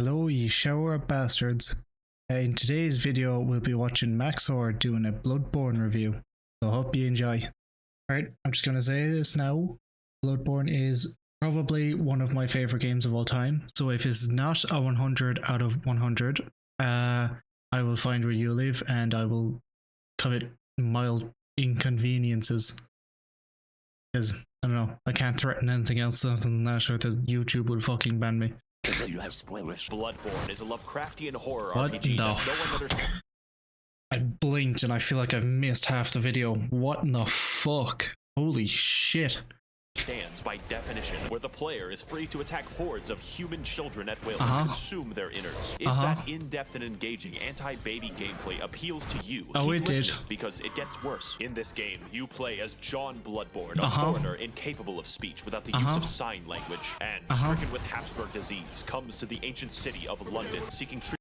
Hello, you shower bastards. In today's video, we'll be watching Maxor doing a Bloodborne review. So hope you enjoy. Alright, I'm just gonna say this now. Bloodborne is probably one of my favorite games of all time. So if it's not a 100 out of 100, I will find where you live and I will commit mild inconveniences. Because, I don't know, I can't threaten anything else other than that, or YouTube will fucking ban me. You have spoilers. Bloodborne is a Lovecraftian horror What RPG the that no one understands. I blinked and I feel like I've missed half the video. What in the fuck? Holy shit. Stands by definition, where the player is free to attack hordes of human children at will and consume their innards. If that in-depth and engaging anti-baby gameplay appeals to you, keep listening, because it gets worse. In this game, you play as John Bloodborne, a foreigner incapable of speech without the use of sign language, and stricken with Habsburg disease, comes to the ancient city of London seeking treatment.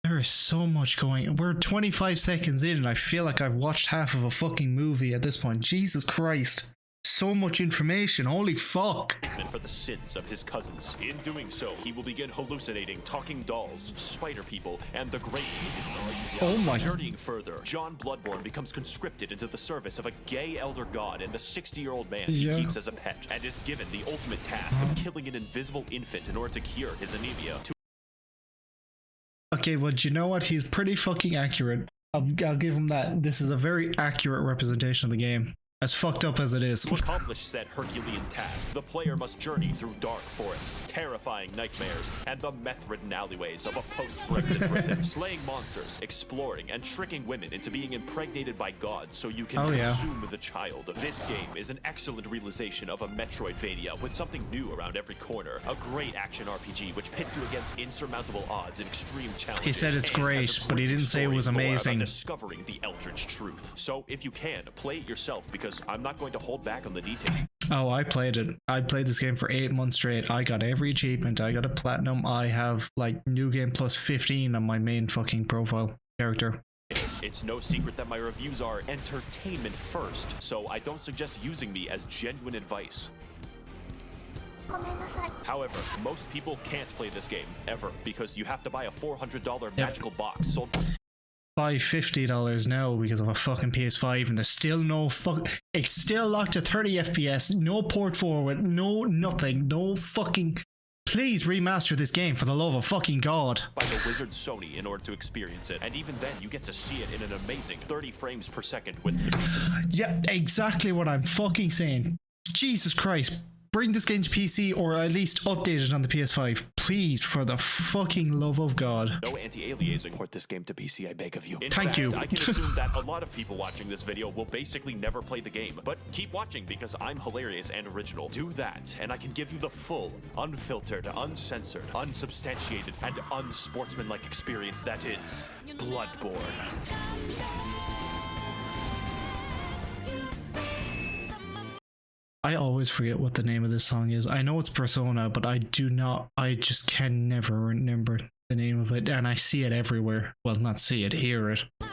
There is so much going. We're 25 seconds in and I feel like I've watched half of a fucking movie at this point. Jesus Christ. So much information, holy fuck. For the sins of his cousins. In doing so, he will begin hallucinating talking dolls, spider people, and the great Oh my. Journeying further, John Bloodborne becomes conscripted into the service of a gay elder god and the 60-year-old man he keeps as a pet, and is given the ultimate task of killing an invisible infant in order to cure his anemia. Okay, well, do you know what? He's pretty fucking accurate. I'll give him that. This is a very accurate representation of the game. As fucked up as it is. To accomplish said Herculean task, the player must journey through dark forests, terrifying nightmares, and the meth-ridden alleyways of a post-Brexit Britain, slaying monsters, exploring, and tricking women into being impregnated by gods so you can consume the child. This game is an excellent realization of a Metroidvania with something new around every corner. A great action RPG which pits you against insurmountable odds and extreme challenges. He said it's great, but he didn't say it was amazing. Discovering the Eldritch truth. So if you can, play it yourself, because I'm not going to hold back on the detail. Oh, I played it. I played this game for 8 months straight. I got every achievement. I got a platinum. I have like new game plus 15 on my main fucking profile character. It's no secret that my reviews are entertainment first, so I don't suggest using me as genuine advice. However, most people can't play this game, ever, because you have to buy a $400 magical box sold Buy $50 now because of a fucking PS5 and there's still no it's still locked at 30 FPS, no port forward, no nothing, no fucking. Please remaster this game for the love of fucking God. By the wizard Sony in order to experience it, and even then you get to see it in an amazing 30 frames per second with yeah, exactly what I'm fucking saying. Jesus Christ. Bring this game to PC or at least update it on the PS5. Please, for the fucking love of God. No anti-aliasing. Port this game to PC, I beg of you. Thank you. I can assume that a lot of people watching this video will basically never play the game. But keep watching because I'm hilarious and original. Do that, and I can give you the full, unfiltered, uncensored, unsubstantiated, and unsportsmanlike experience that is Bloodborne. I always forget what the name of this song is. I know it's Persona, but I just can never remember the name of it, and I see it everywhere. Well, not see it, hear it. The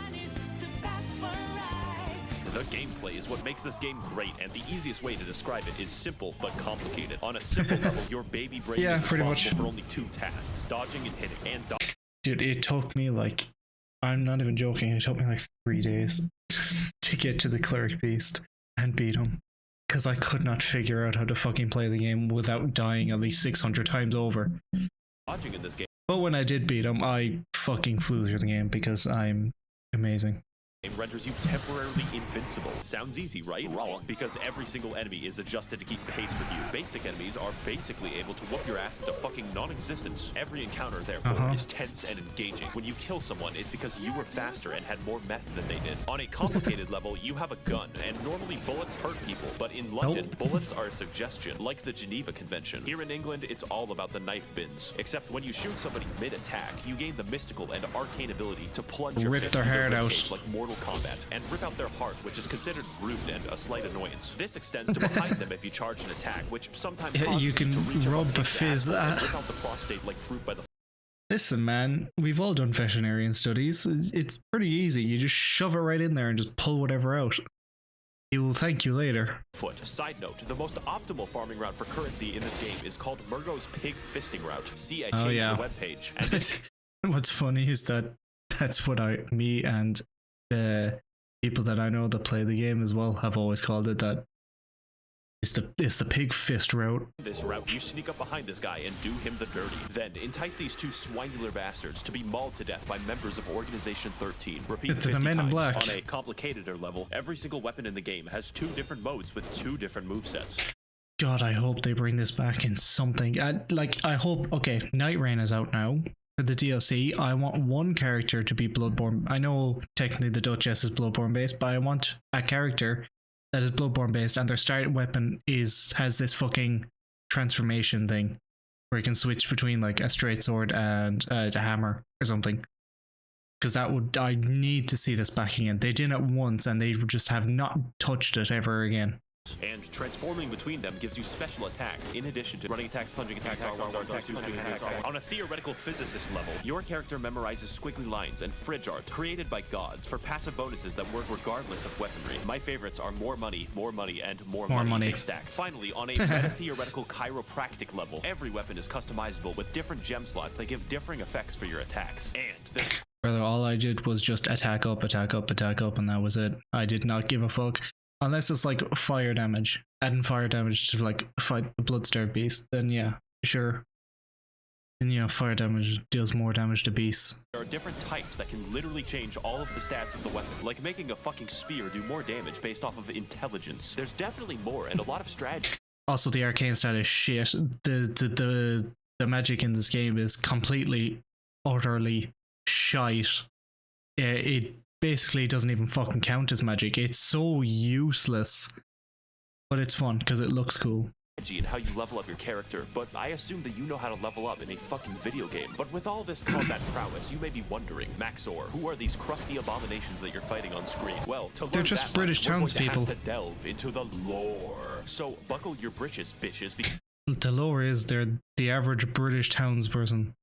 gameplay is what makes this game great, and the easiest way to describe it is simple but complicated. On a simple level, your baby brain is responsible for only 2 tasks, dodging and hitting, and Dude, it took me like, I'm not even joking, it took me like 3 days to get to the cleric beast and beat him. Because I could not figure out how to fucking play the game without dying at least 600 times over. Dodging in this game. But when I did beat him, I fucking flew through the game because I'm amazing. It renders you temporarily invincible. Sounds easy, right? Wrong, because every single enemy is adjusted to keep pace with you. Basic enemies are basically able to whoop your ass into fucking non-existence. Every encounter, therefore, is tense and engaging. When you kill someone, it's because you were faster and had more meth than they did. On a complicated level, you have a gun, and normally bullets hurt people, but in London, bullets are a suggestion, like the Geneva Convention. Here in England, it's all about the knife bins. Except when you shoot somebody mid-attack, you gain the mystical and arcane ability to plunge your fist their heart out like Mortal Kombat and rip out their heart, which is considered rude and a slight annoyance. This extends to behind them if you charge an attack, which sometimes you can rub the fizz without the prostate like fruit by the. Listen, man, we've all done veterinarian studies. It's pretty easy. You just shove it right in there and just pull whatever out. He will thank you later. foot. Side note, the most optimal farming route for currency in this game is called Murgo's Pig Fisting Route. See, I changed the webpage. And What's funny is that that's what me and the people that I know that play the game as well have always called it. That it's the pig fist route. This route, you sneak up behind this guy and do him the dirty. Then entice these two swinular bastards to be mauled to death by members of Organization 13. Repeat 50 the Men in times. Black. On a complicateder level, every single weapon in the game has 2 different modes with 2 different movesets. God, I hope they bring this back in something. I hope. Okay, Night Rain is out now. For the DLC, I want one character to be Bloodborne. I know technically the Duchess is Bloodborne based, but I want a character that is Bloodborne based and their starting weapon has this fucking transformation thing where you can switch between like a straight sword and a hammer or something. Because I need to see this back again. They did it once and they just have not touched it ever again. And transforming between them gives you special attacks, in addition to running attacks, plunging attacks, swinging attacks. On a theoretical physicist level, your character memorizes squiggly lines and fridge art created by gods for passive bonuses that work regardless of weaponry. My favorites are more money, and more money. Big stack. Finally, on a meta-theoretical chiropractic level, every weapon is customizable with different gem slots that give differing effects for your attacks. And Brother, all I did was just attack up, and that was it. I did not give a fuck. Unless it's like fire damage, adding fire damage to like fight the blood-starved beast, then yeah, sure. And fire damage deals more damage to beasts. there are different types that can literally change all of the stats of the weapon, like making a fucking spear do more damage based off of intelligence. There's definitely more and a lot of strategy. Also, the arcane stat is shit. The magic in this game is completely, utterly shite. It basically doesn't even fucking count as magic. It's so useless, but it's fun because it looks cool. And how you level up your character, but I assume that you know how to level up in a fucking video game. But with all this combat prowess, you may be wondering, Maxor, who are these crusty abominations that you're fighting on screen? Well, to learn They're just that British much, we're going to townspeople. have to delve into the lore. So buckle your britches, bitches, because The lore is they're the average British townsperson.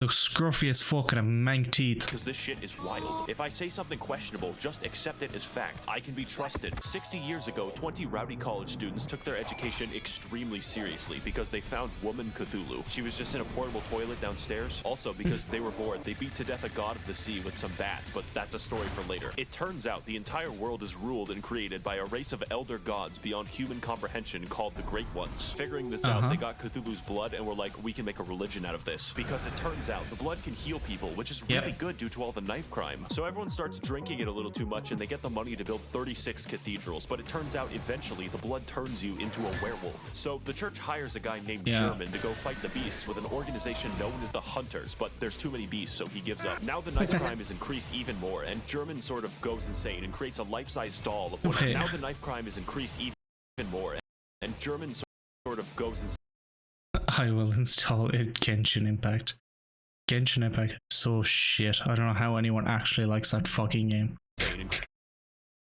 Look scruffy as fuck and have mank teeth. this shit is wild. If I say something questionable, just accept it as fact. I can be trusted. 60 years ago, 20 rowdy college students took their education extremely seriously because they found Woman Cthulhu. She was just in a portable toilet downstairs. Also, because they were bored, they beat to death a god of the sea with some bats, but that's a story for later. It turns out the entire world is ruled and created by a race of elder gods beyond human comprehension called the Great Ones. Figuring this out, they got Cthulhu's blood and were like, we can make a religion out of this. Because it turns out the blood can heal people, which is really good due to all the knife crime. So everyone starts drinking it a little too much and they get the money to build 36 cathedrals, but it turns out eventually the blood turns you into a werewolf. So the church hires a guy named German to go fight the beasts with an organization known as the Hunters, but there's too many beasts, so he gives up. Now the knife crime is increased even more, and German sort of goes insane and creates a life-size doll of one. Now the knife crime is increased even more, and German sort of goes insane. I will install it. Genshin Impact. Genshin Impact is so shit. I don't know how anyone actually likes that fucking game.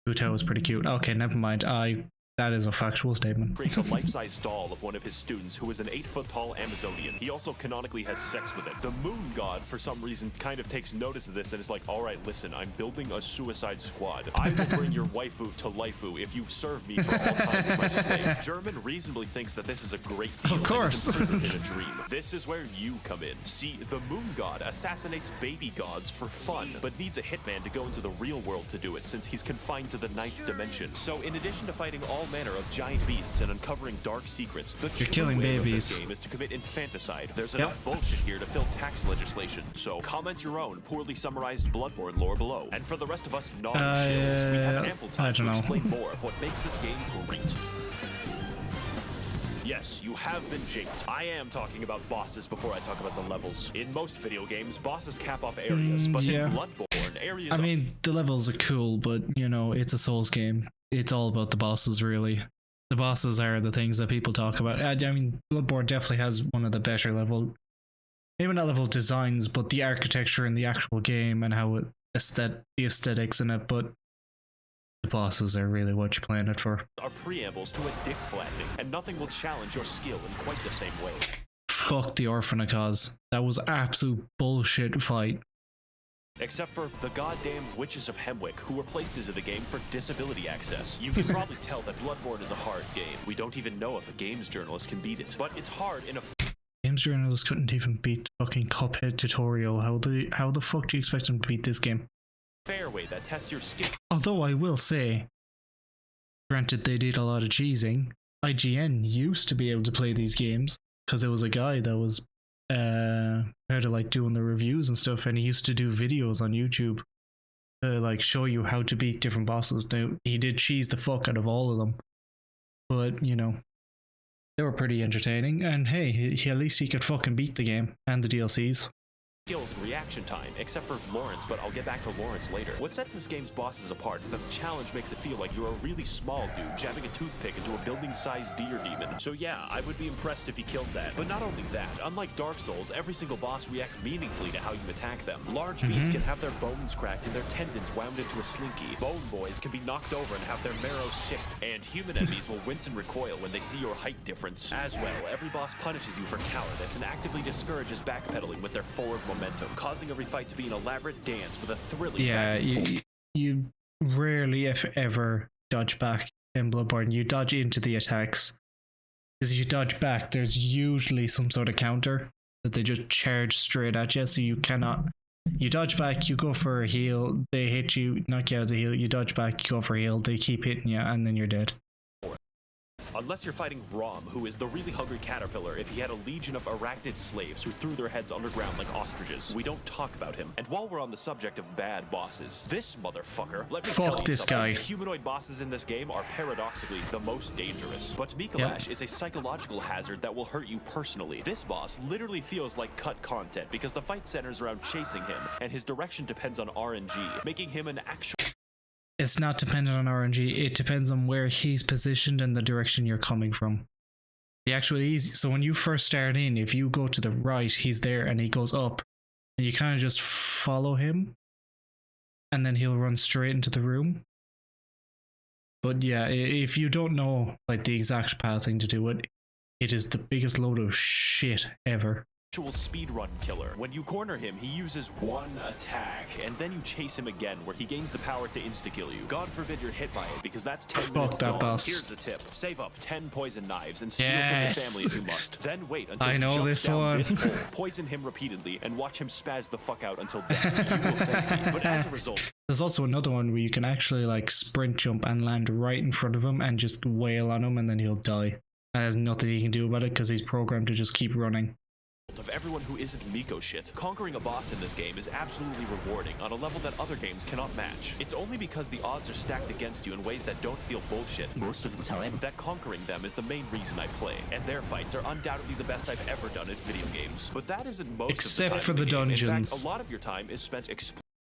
Uto is pretty cute. Okay, never mind. That is a factual statement. Creates a life-size doll of one of his students who is an 8-foot-tall Amazonian. He also canonically has sex with it. The moon god, for some reason, kind of takes notice of this and is like, all right, listen, I'm building a suicide squad. I will bring your waifu to laifu if you serve me for all time as my slave. German reasonably thinks that this is a great deal. Of course. And is imprisoned in a dream. This is where you come in. See, the moon god assassinates baby gods for fun, but needs a hitman to go into the real world to do it since he's confined to the 9th dimension. So in addition to fighting all manner of giant beasts and uncovering dark secrets, the true way of this game is to commit infanticide. There's enough bullshit here to fill tax legislation, so comment your own poorly summarized Bloodborne lore below. And for the rest of us non-shills, we have ample time to explain more of what makes this game great. Yes, you have been jinxed. I am talking about bosses before I talk about the levels. In most video games, bosses cap off areas, but in Bloodborne, areas... I mean, the levels are cool, but, it's a Souls game. It's all about the bosses, really. The bosses are the things that people talk about. I mean, Bloodborne definitely has one of the better maybe not level designs, but the architecture in the actual game and how the aesthetics in it, but the bosses are really what you're playing it for. Are preambles to a dick flattening, and nothing will challenge your skill in quite the same way. Fuck the Orphanacause. That was absolute bullshit fight. Except for the goddamn witches of Hemwick, who were placed into the game for disability access. You can probably tell that Bloodborne is a hard game. We don't even know if a games journalist can beat it, but it's hard in a Games journalists couldn't even beat fucking Cuphead tutorial. How the fuck do you expect them to beat this game? fair way that tests your skill. Although I will say, granted they did a lot of cheesing, IGN used to be able to play these games because there was a guy that was part of like doing the reviews and stuff, and he used to do videos on YouTube to like show you how to beat different bosses. Now he did cheese the fuck out of all of them, but you know, they were pretty entertaining, and hey, he at least he could fucking beat the game and the DLCs. Skills and reaction time, except for Lawrence, but I'll get back to Lawrence later. What sets this game's bosses apart is that the challenge makes it feel like you're a really small dude jabbing a toothpick into a building-sized deer demon. So yeah, I would be impressed if he killed that. But not only that, unlike Dark Souls, every single boss reacts meaningfully to how you attack them. Large beasts can have their bones cracked and their tendons wound into a slinky. Bone boys can be knocked over and have their marrow shipped. And human enemies will wince and recoil when they see your height difference. As well, every boss punishes you for cowardice and actively discourages backpedaling with their forward momentum, causing every fight to be an elaborate dance with a thrilling you rarely, if ever, dodge back in Bloodborne. You dodge into the attacks. Because if you dodge back, there's usually some sort of counter that they just charge straight at you, so you cannot... You dodge back, you go for a heal, they hit you, knock you out of the heal, you dodge back, you go for a heal, they keep hitting you, and then you're dead. Unless you're fighting Rom, who is the really hungry caterpillar if he had a legion of arachnid slaves who threw their heads underground like ostriches. We don't talk about him. And while we're on the subject of bad bosses, this motherfucker, let me tell you this something. guy. The humanoid bosses in this game are paradoxically the most dangerous. But Mikolash is a psychological hazard that will hurt you personally. This boss literally feels like cut content because the fight centers around chasing him, and his direction depends on RNG, making him an actual... It's not dependent on RNG, it depends on where he's positioned and the direction you're coming from. The actual easy, so when you first start in, if you go to the right, he's there and he goes up, and you kind of just follow him, and then he'll run straight into the room. But yeah, if you don't know like the exact pathing to do it, it is the biggest load of shit ever. Speedrun killer. When you corner him, he uses one attack, and then you chase him again, where he gains the power to insta-kill you. God forbid you're hit by it, because that's 10 minutes gone. Boss. Here's the tip. Save up 10 poison knives and steal from your family if you must. Then wait until I know he jumps this down one. this hole, poison him repeatedly, and watch him spaz the fuck out until death. You will thank me. But as a result... There's also another one where you can actually like sprint jump and land right in front of him and just wail on him, and then he'll die. And there's nothing he can do about it because he's programmed to just keep running. Of everyone who isn't Miko shit, conquering a boss in this game is absolutely rewarding on a level that other games cannot match. It's only because the odds are stacked against you in ways that don't feel bullshit most of the time that conquering them is the main reason I play, and their fights are undoubtedly the best I've ever done at video games. But that isn't most except of the time for the game. dungeons. In fact, a lot of your time is spent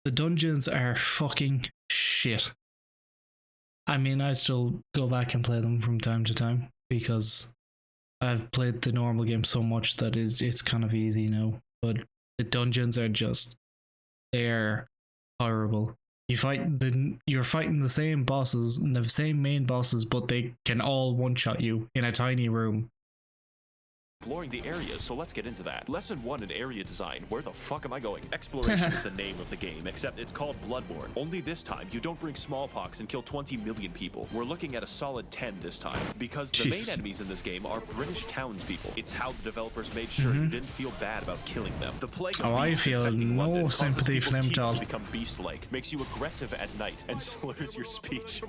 the dungeons are fucking shit. I mean, I still go back and play them from time to time because I've played the normal game so much that it's kind of easy now, but the dungeons are just, they're horrible. You're fighting the same bosses, the same main bosses, but they can all one-shot you in a tiny room. exploring the areas, so let's get into that. Lesson 1 in area design. Where the fuck am I going? Exploration is the name of the game, except it's called Bloodborne. Only this time, you don't bring smallpox and kill 20 million people. We're looking at a solid 10 this time, because the main enemies in this game are British townspeople. It's how the developers made sure you didn't feel bad about killing them. The plague of I feel no sympathy for them at all. Become beast-like, makes you aggressive at night, and slurs your speech.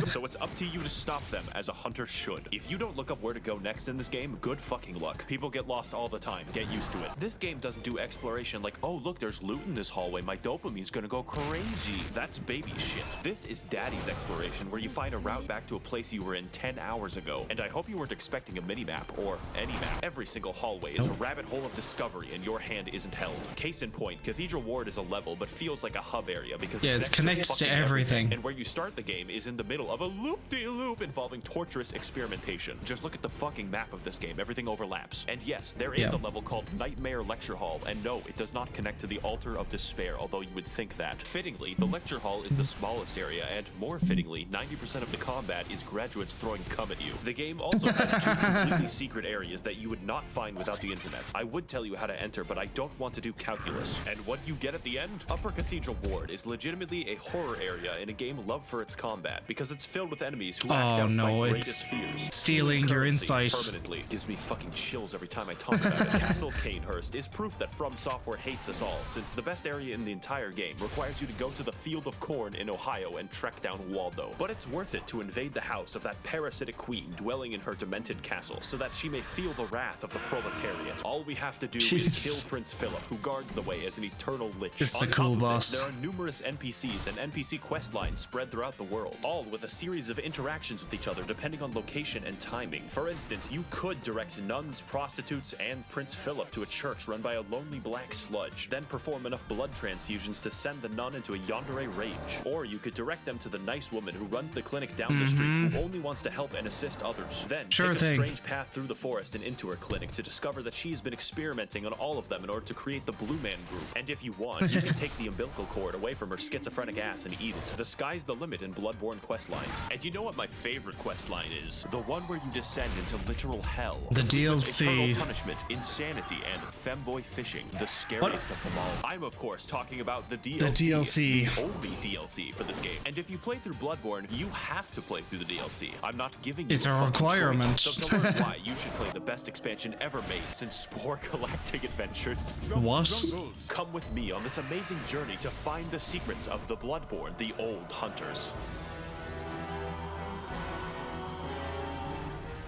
So it's up to you to stop them, as a hunter should. If you don't look up where to go next in this game, good fucking luck. People get lost all the time. Get used to it. This game doesn't do exploration like, oh look, there's loot in this hallway. My dopamine's gonna go crazy. That's baby shit. This is daddy's exploration, where you find a route back to a place you were in 10 hours ago. And I hope you weren't expecting a mini-map, or any map. Every single hallway is a rabbit hole of discovery, and your hand isn't held. Case in point, Cathedral Ward is a level, but feels like a hub area because it connects to everything. And where you start the game is in the middle of a loop-de-loop involving torturous experimentation. Just look at the fucking map of this this game. Everything overlaps. And yes, there is a level called Nightmare Lecture Hall, and no, it does not connect to the Altar of Despair, although you would think that. Fittingly, the Lecture Hall is the smallest area, and more fittingly, 90% of the combat is graduates throwing cum at you. The game also has 2 completely secret areas that you would not find without the internet. I would tell you how to enter, but I don't want to do calculus. And what you get at the end? Upper Cathedral Ward is legitimately a horror area in a game loved for its combat, because it's filled with enemies who act out my greatest fears. Stealing your insight. Permanently gives me fucking chills every time I talk about it. Castle Canehurst is proof that From Software hates us all, since the best area in the entire game requires you to go to the Field of Corn in Ohio and trek down Waldo. But it's worth it to invade the house of that parasitic queen dwelling in her demented castle, so that she may feel the wrath of the proletariat. All we have to do is kill Prince Philip, who guards the way as an eternal lich. This is a cool boss. There are numerous NPCs and NPC quest lines spread throughout the world, all with a series of interactions with each other depending on location and timing. For instance, you could direct nuns, prostitutes, and Prince Philip to a church run by a lonely black sludge, then perform enough blood transfusions to send the nun into a yandere rage. Or you could direct them to the nice woman who runs the clinic down the street, who only wants to help and assist others. Then take a strange path through the forest and into her clinic to discover that she has been experimenting on all of them in order to create the Blue Man Group. And if you want, you can take the umbilical cord away from her schizophrenic ass and eat it. The sky's the limit in Bloodborne quest lines. And you know what my favorite quest line is? The one where you descend into literal hell. The DLC. Eternal punishment, insanity, and femboy fishing. The scariest of them all. I'm of course talking about the DLC. The DLC. The only DLC for this game. And if you play through Bloodborne, you have to play through the DLC. I'm not giving you a requirement. So to learn why, you should play the best expansion ever made since Spore Galactic Adventures. What? Come with me on this amazing journey to find the secrets of the Bloodborne, the old hunters.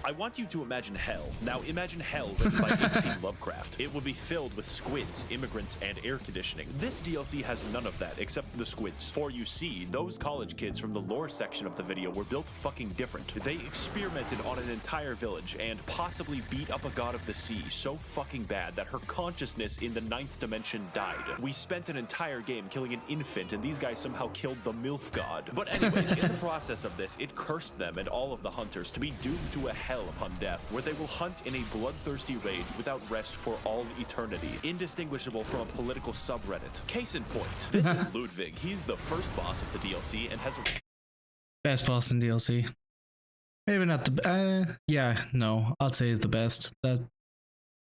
I want you to imagine hell. Now imagine hell written by H.P. Lovecraft. It would be filled with squids, immigrants, and air conditioning. This DLC has none of that except the squids. For you see, those college kids from the lore section of the video were built fucking different. They experimented on an entire village and possibly beat up a god of the sea so fucking bad that her consciousness in the 9th dimension died. We spent an entire game killing an infant and these guys somehow killed the MILF god. But anyways, in the process of this, it cursed them and all of the hunters to be doomed to a hell upon death, where they will hunt in a bloodthirsty rage without rest for all eternity, indistinguishable from a political subreddit. Case in point, this is Ludwig. He's the first boss of the DLC and has a best boss in DLC. Maybe not the I'd say he's the best. The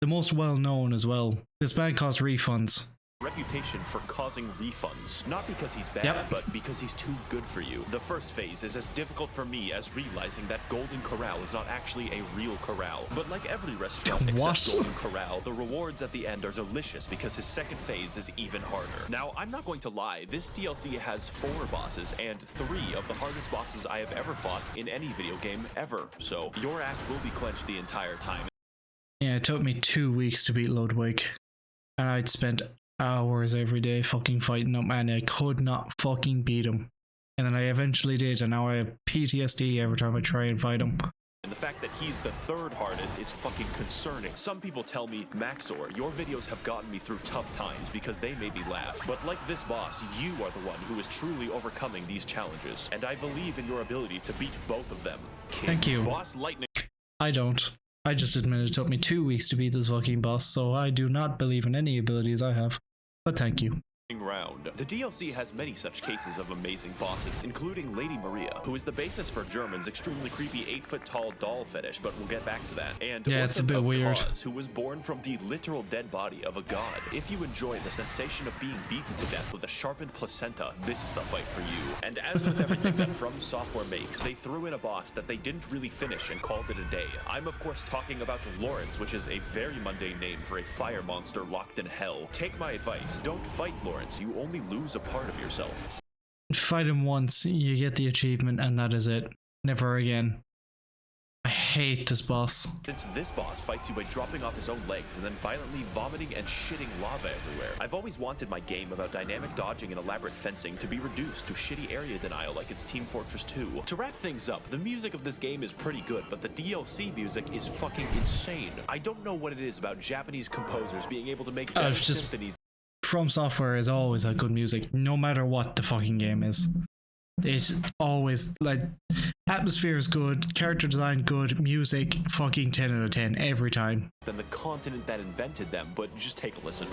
most well known as well. This man costs refunds. reputation for causing refunds. Not because he's bad, but because he's too good for you. The first phase is as difficult for me as realizing that Golden Corral is not actually a real corral. But like every restaurant except Golden Corral, the rewards at the end are delicious because his second phase is even harder. Now, I'm not going to lie, this DLC has 4 bosses and 3 of the hardest bosses I have ever fought in any video game ever. So your ass will be clenched the entire time. Yeah, it took me 2 weeks to beat Ludwig. And I'd spent hours every day fucking fighting him, and I could not fucking beat him. And then I eventually did, and now I have PTSD every time I try and fight him. And the fact that he's the 3rd hardest is fucking concerning. Some people tell me, Maxor, your videos have gotten me through tough times because they made me laugh. But like this boss, you are the one who is truly overcoming these challenges. And I believe in your ability to beat both of them. King. Thank you. Boss Lightning. I don't. I just admitted it took me 2 weeks to beat this fucking boss, so I do not believe in any abilities I have. But thank you. Round. The DLC has many such cases of amazing bosses, including Lady Maria, who is the basis for German's extremely creepy 8-foot-tall doll fetish, but we'll get back to that. And yeah, it's a bit weird. Cause, who was born from the literal dead body of a god. If you enjoy the sensation of being beaten to death with a sharpened placenta, this is the fight for you. And as with everything that From Software makes, they threw in a boss that they didn't really finish and called it a day. I'm of course talking about Lawrence, which is a very mundane name for a fire monster locked in hell. Take my advice, don't fight Lawrence. You only lose a part of yourself. Fight him once, you get the achievement, and that is it. Never again. I hate this boss. Since this boss fights you by dropping off his own legs and then violently vomiting and shitting lava everywhere. I've always wanted my game about dynamic dodging and elaborate fencing to be reduced to shitty area denial like it's Team Fortress 2. To wrap things up, the music of this game is pretty good, but the DLC music is fucking insane. I don't know what it is about Japanese composers being able to make symphonies. From Software has always had good music, no matter what the fucking game is. It's always like atmosphere is good, character design good, music fucking 10 out of 10 every time. Than the continent that invented them, but just take a listen.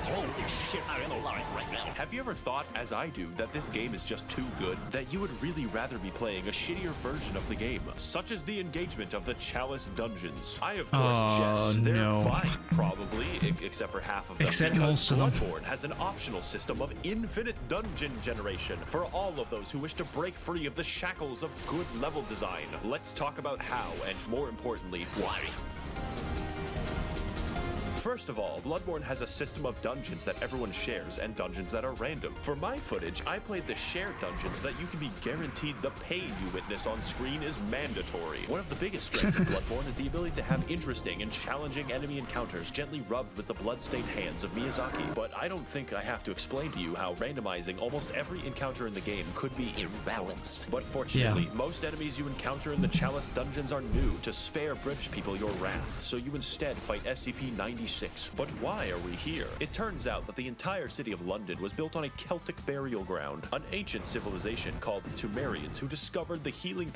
Holy shit, I am alive right now. Have you ever thought, as I do, that this game is just too good? That you would really rather be playing a shittier version of the game, such as the engagement of the Chalice Dungeons? I, of course, jest. They're fine, probably, except for half of them. Except most of them. Bloodborne has an optional system of infinite dungeon generation for all of those who wish to break free of the shackles of good level design. Let's talk about how, and more importantly, why. First of all, Bloodborne has a system of dungeons that everyone shares and dungeons that are random. For my footage, I played the shared dungeons that you can be guaranteed the pain you witness on screen is mandatory. One of the biggest strengths of Bloodborne is the ability to have interesting and challenging enemy encounters gently rubbed with the blood-stained hands of Miyazaki. But I don't think I have to explain to you how randomizing almost every encounter in the game could be imbalanced. But fortunately, most enemies you encounter in the Chalice dungeons are new to spare British people your wrath, so you instead fight SCP-96. But why are we here? It turns out that the entire city of London was built on a Celtic burial ground, an ancient civilization called the Sumerians who discovered the healing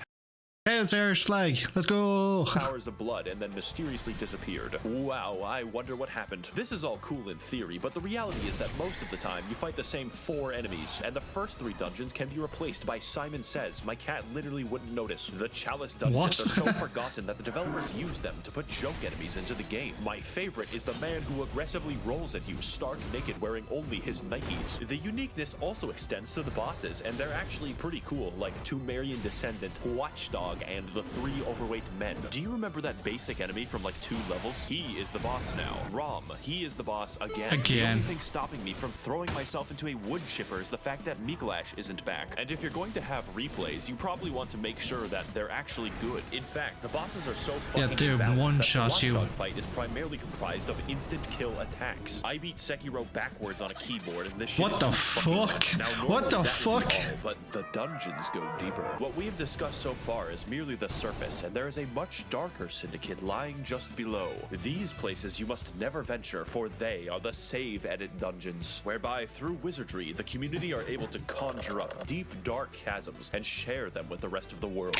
Hey, it's Irish flag. Let's go. powers of blood and then mysteriously disappeared. Wow, I wonder what happened. This is all cool in theory, but the reality is that most of the time you fight the same 4 enemies, and the first 3 dungeons can be replaced by Simon Says. My cat literally wouldn't notice. The Chalice dungeons are so forgotten that the developers use them to put joke enemies into the game. My favorite is the man who aggressively rolls at you stark naked wearing only his Nikes. The uniqueness also extends to the bosses, and they're actually pretty cool, like Sumerian descendant, Watchdog, and the 3 overweight men. Do you remember that basic enemy from like 2 levels? He is the boss now. Rom, he is the boss again. The only thing stopping me from throwing myself into a wood chipper is the fact that Mikolash isn't back. And if you're going to have replays, you probably want to make sure that they're actually good. In fact, the bosses are so fucking imbalanced one-shot that the you. Watchdog fight is primarily comprised of instant kill attacks. I beat Sekiro backwards on a keyboard, and this shit What the fuck? What the fuck? But the dungeons go deeper. What we have discussed so far is merely the surface, and there is a much darker syndicate lying just below. These places you must never venture, for they are the save edit dungeons, whereby through wizardry the community are able to conjure up deep dark chasms and share them with the rest of the world.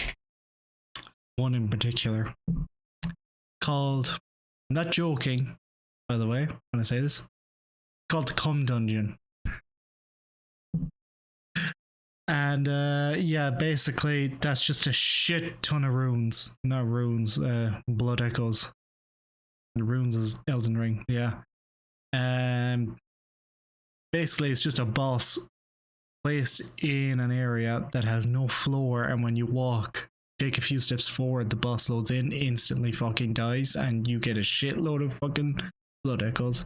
One in particular called, I'm not joking by the way when I say this, called the Cum Dungeon. And yeah, basically that's just a shit ton of runes. Not runes, blood echoes. And runes is Elden Ring, yeah. Basically it's just a boss placed in an area that has no floor, and when you walk, take a few steps forward, the boss loads in, instantly fucking dies, and you get a shitload of fucking blood echoes.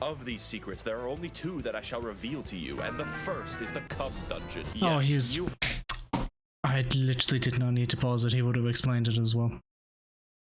Of these secrets, there are only 2 that I shall reveal to you, and the first is the Cum Dungeon. Oh, Yes, I literally did not need to pause it, he would have explained it as well.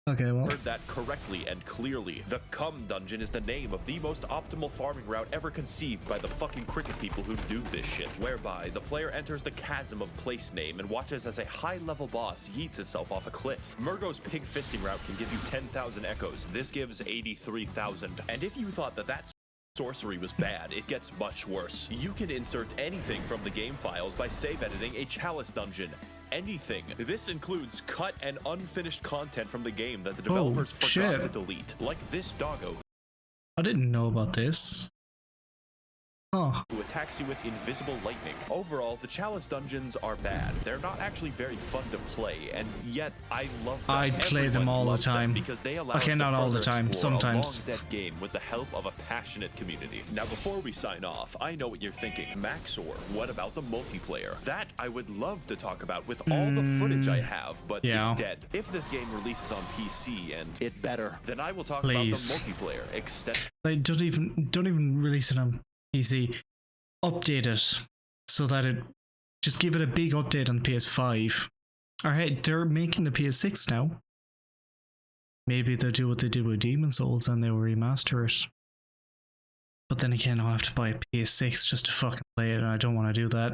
Okay, well. Heard that correctly and clearly. The Cum Dungeon is the name of the most optimal farming route ever conceived by the fucking cricket people who do this shit, whereby the player enters the chasm of place name and watches as a high-level boss yeets itself off a cliff. Murgo's pig fisting route can give you 10,000 echoes. This gives 83,000. And if you thought that sorcery was bad, it gets much worse. You can insert anything from the game files by save editing a Chalice dungeon. Anything. This includes cut and unfinished content from the game that the developers forgot to delete, like this doggo. I didn't know about this. Oh. Who attacks you with invisible lightning. Overall, the Chalice dungeons are bad. They're not actually very fun to play, and yet I love them. I play them all the time. Because they allow Okay, not all the time, sometimes. A long dead game with the help of a passionate community. Now, before we sign off, I know what you're thinking. Maxor, what about the multiplayer? That I would love to talk about with all the footage I have, but it's dead. If this game releases on PC, and it better, then I will talk about the multiplayer extent. Like, don't even release it on PC. Update it so that it just give it a big update on PS5. Alright, they're making the PS6 now. Maybe they'll do what they did with Demon's Souls and they'll remaster it. But then again, I'll have to buy a PS6 just to fucking play it, and I don't want to do that.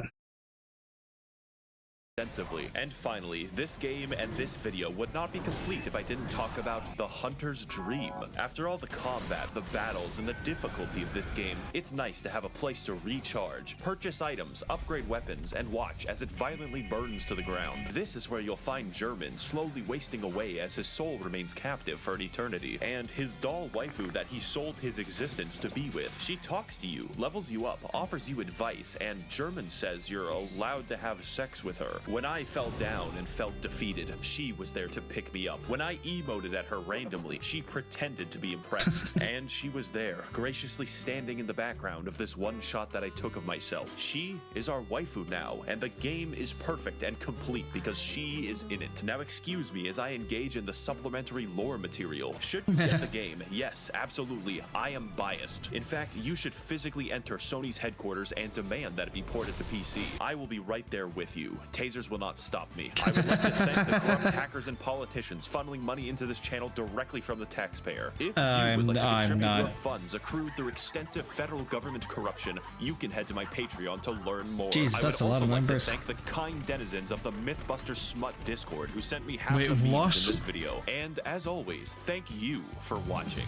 extensively. And finally, this game and this video would not be complete if I didn't talk about the hunter's dream. After all the combat, the battles, and the difficulty of this game, it's nice to have a place to recharge, purchase items, upgrade weapons, and watch as it violently burns to the ground. This is where you'll find German slowly wasting away as his soul remains captive for an eternity, and his doll waifu that he sold his existence to be with. She talks to you, levels you up, offers you advice, and German says you're allowed to have sex with her. When I fell down and felt defeated, she was there to pick me up. When I emoted at her randomly, she pretended to be impressed. And she was there, graciously standing in the background of this one shot that I took of myself. She is our waifu now, and the game is perfect and complete because she is in it. Now excuse me as I engage in the supplementary lore material. Should you get the game? Yes, absolutely. I am biased. In fact, you should physically enter Sony's headquarters and demand that it be ported to PC. I will be right there with you. Tasers will not stop me. I would like to thank the corrupt hackers and politicians funneling money into this channel directly from the taxpayer. If you would like to contribute your funds accrued through extensive federal government corruption, you can head to my Patreon to learn more. Jeez, that's a lot of members. I would also like to thank the kind denizens of the Mythbusters Smut Discord who sent me half the memes in this video. And as always, thank you for watching.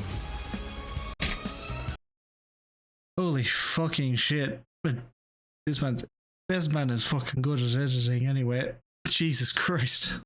Holy fucking shit. But this man is fucking good at editing anyway. Jesus Christ.